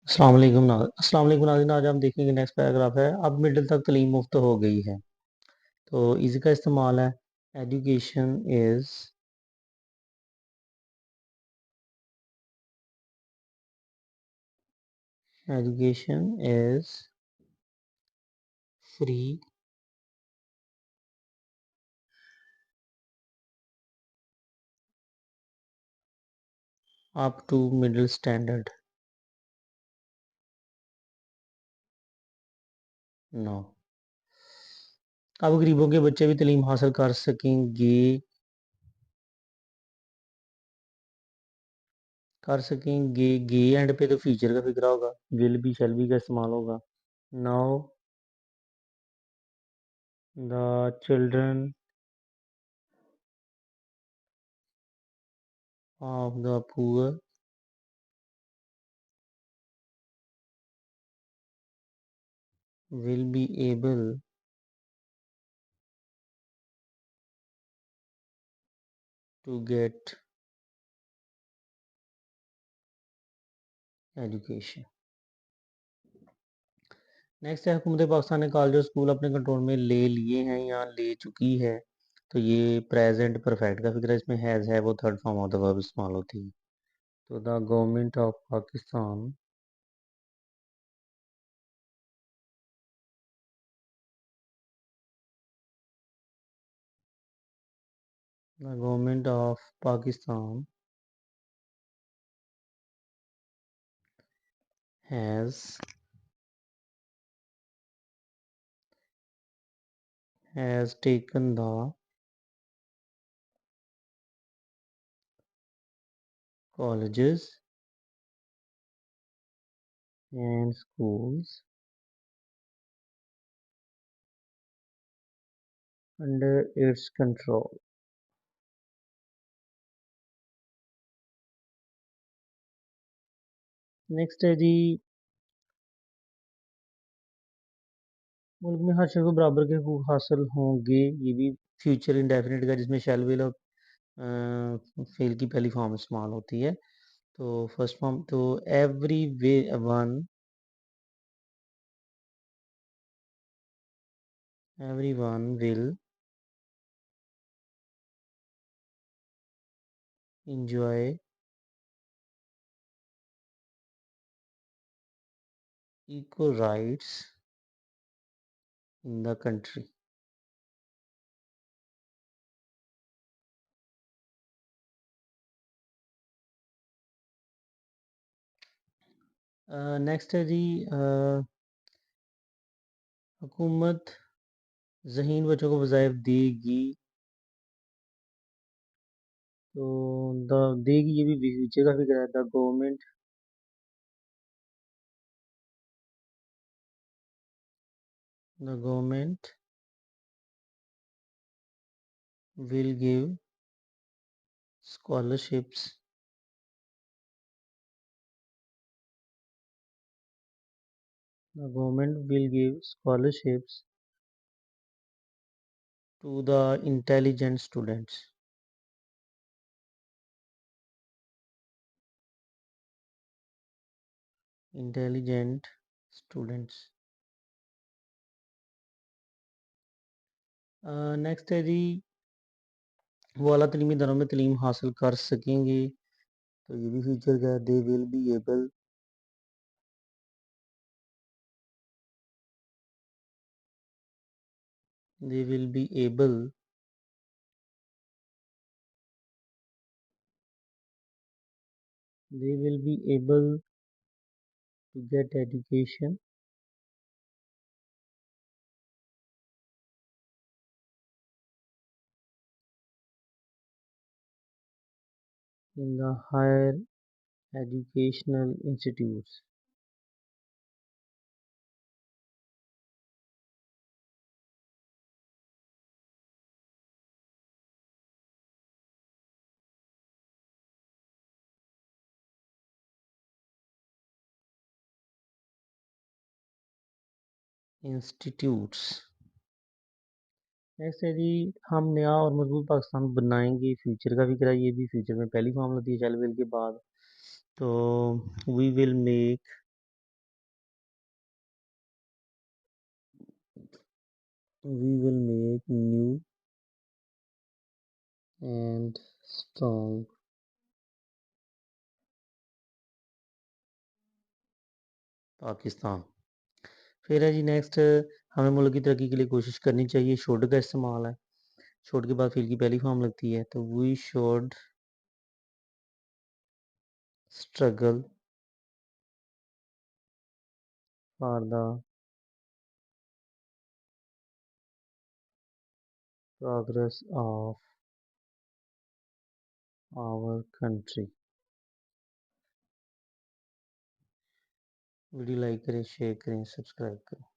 अस्सलाम वालेकुम नाज़रीन। आज हम देखेंगे नेक्स्ट पैराग्राफ है। अब मिडिल तक तालीम मुफ्त हो गई है, तो इसी का इस्तेमाल है। Education is education is free up to middle standard. No, अब गरीबों के बच्चे भी तालीम हासिल कर सकेंगे। गे एंड पे तो फ्यूचर का फिक्रा होगा, विल भी शैल भी का इस्तेमाल होगा। Now the children of the poor will be able to get education। Next है, हुकूमत पाकिस्तान ने कॉलेज और स्कूल अपने कंट्रोल में ले लिए हैं या ले चुकी है। तो ये प्रेजेंट परफेक्ट का फिक्र है, इसमें हैज़ है वो third form of the verb इस्तेमाल होती है। तो the government of Pakistan the government of Pakistan has has taken the colleges and schools under its control। Next है जी, मुल्क में हर शख्स को बराबर के हकूक हासिल होंगे। ये भी फ्यूचर इंडेफिनिट का, जिसमें शैल विल और फेल की पहली फॉर्म इस्तेमाल होती है। तो फर्स्ट फॉर्म तो every one will enjoy equal rights in the country. Next है जी, हुकूमत ज़हीन बच्चों को वज़ाइफ देगी। तो द देगी, ये भी फ्यूचर का फिक्र है। The government will give scholarships the government will give scholarships to the intelligent students। Next है जी, वो अला तलीमी इदारों में तलीम हासिल कर सकेंगे। तो ये भी फ्यूचर का है। They will be able they will be able to get education in the higher educational institutes। Institutes. Next है जी, हम नया और मजबूत पाकिस्तान बनाएंगे। फ्यूचर का फिक्र है, ये भी फ्यूचर में पहली फॉर्म होती है शैल विल के बाद। तो we will make We will make new and strong Pakistan. फिर है जी नेक्स्ट, हमें मुल्क की तरक्की के लिए कोशिश करनी चाहिए, शुड का इस्तेमाल है। शुड के बाद फिल की पहली फॉर्म लगती है, तो we should struggle for the progress of our country. Video like करें, शेयर करें, सब्सक्राइब करें।